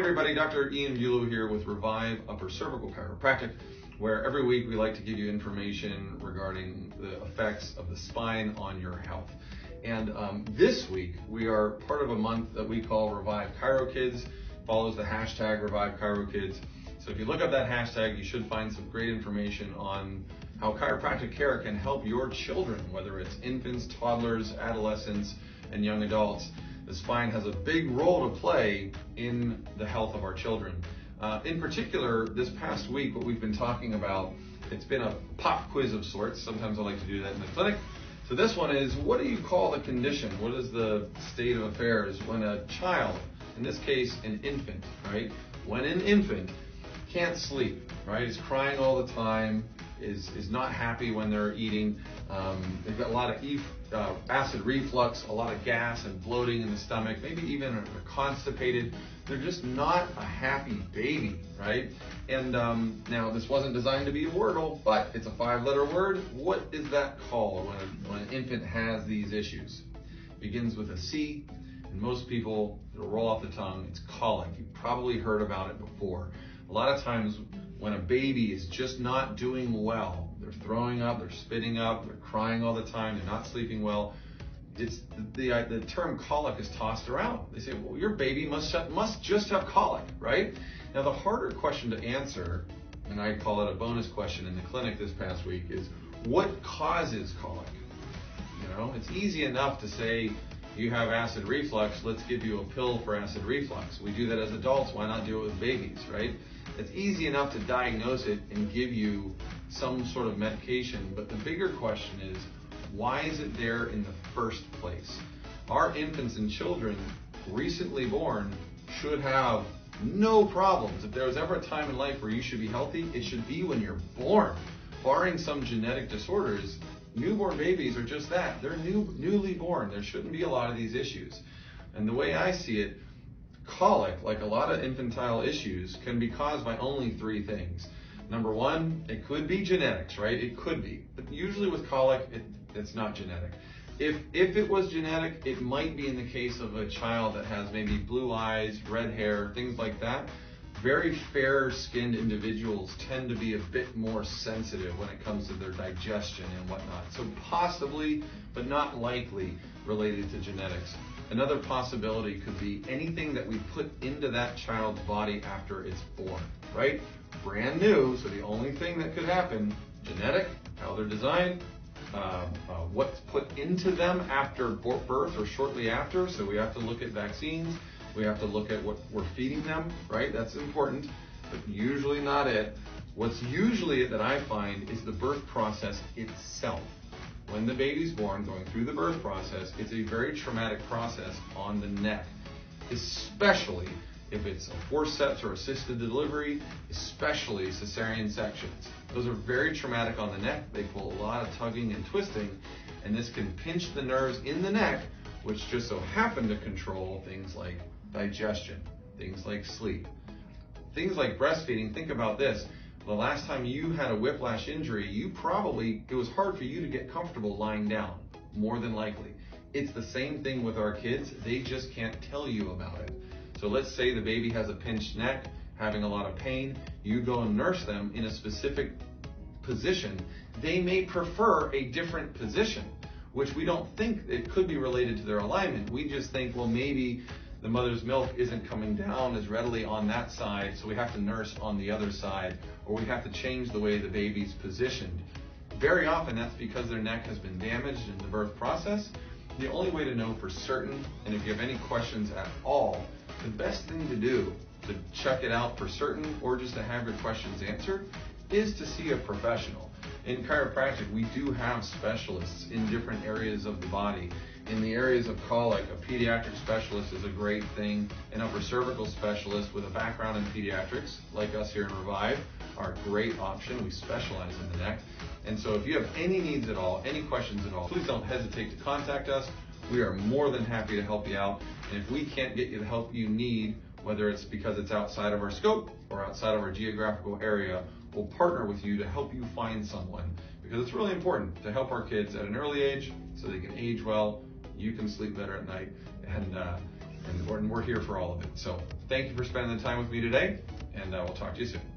everybody, Dr. Ian Bulow here with Revive Upper Cervical Chiropractic, where every week we like to give you information regarding the effects of the spine on your health. And this week we are part of a month that we call Revive Chiro Kids. Follows the hashtag Revive Chiro Kids. So if you look up that hashtag, you should find some great information on how chiropractic care can help your children, whether it's infants, toddlers, adolescents, and young adults. The spine has a big role to play in the health of our children. In particular, this past week, what we've been talking about, it's been a pop quiz of sorts. Sometimes I like to do that in the clinic. So this one is, what do you call the condition? What is the state of affairs when a child, in this case, an infant, right? When an infant can't sleep, right? Is crying all the time, is not happy when they're eating. They've got a lot of acid reflux, a lot of gas and bloating in the stomach, maybe even are constipated. They're just not a happy baby, right? And now this wasn't designed to be a wordle, but it's a 5-letter word. What is that called when an infant has these issues? It begins with a C, and most people, it'll roll off the tongue. It's colic. You've probably heard about it before. A lot of times when a baby is just not doing well, they're throwing up, they're spitting up, they're crying all the time, they're not sleeping well, it's the term colic is tossed around. They say, well, your baby must just have colic, right? Now the harder question to answer, and I call it a bonus question in the clinic this past week, is what causes colic? You know, it's easy enough to say you have acid reflux, let's give you a pill for acid reflux. We do that as adults, why not do it with babies, right? It's easy enough to diagnose it and give you some sort of medication, but the bigger question is, why is it there in the first place? Our infants and children, recently born, should have no problems. If there was ever a time in life where you should be healthy, it should be when you're born. Barring some genetic disorders, newborn babies are just that. They're newly born. There shouldn't be a lot of these issues. And the way I see it, colic, like a lot of infantile issues, can be caused by only 3 things. Number 1, it could be genetics, right? It could be. But usually with colic, it's not genetic. If it was genetic, it might be in the case of a child that has maybe blue eyes, red hair, things like that. Very fair-skinned individuals tend to be a bit more sensitive when it comes to their digestion and whatnot. So possibly, but not likely, related to genetics. Another possibility could be anything that we put into that child's body after it's born, right? Brand new, so the only thing that could happen, genetic, how they're designed, what's put into them after birth or shortly after. So we have to look at vaccines. We have to look at what we're feeding them, right? That's important, but usually not it. What's usually it that I find is the birth process itself. When the baby's born, going through the birth process, it's a very traumatic process on the neck, especially if it's a forceps or assisted delivery, especially cesarean sections. Those are very traumatic on the neck. They pull a lot of tugging and twisting, and this can pinch the nerves in the neck, which just so happen to control things like digestion, things like sleep, things like breastfeeding. Think about this. The last time you had a whiplash injury, it was hard for you to get comfortable lying down, more than likely. It's the same thing with our kids. They just can't tell you about it. So let's say the baby has a pinched neck, having a lot of pain. You go and nurse them in a specific position. They may prefer a different position, which we don't think it could be related to their alignment. We just think, well, maybe the mother's milk isn't coming down as readily on that side, so we have to nurse on the other side, or we have to change the way the baby's positioned. Very often that's because their neck has been damaged in the birth process. The only way to know for certain, and if you have any questions at all, the best thing to do to check it out for certain, or just to have your questions answered, is to see a professional. In chiropractic, we do have specialists in different areas of the body. In the areas of colic, a pediatric specialist is a great thing. An upper cervical specialist with a background in pediatrics, like us here in Revive, are a great option. We specialize in the neck. And so if you have any needs at all, any questions at all, please don't hesitate to contact us. We are more than happy to help you out. And if we can't get you the help you need, whether it's because it's outside of our scope or outside of our geographical area, we'll partner with you to help you find someone, because it's really important to help our kids at an early age so they can age well, you can sleep better at night, and and we're here for all of it. So thank you for spending the time with me today, and we'll talk to you soon.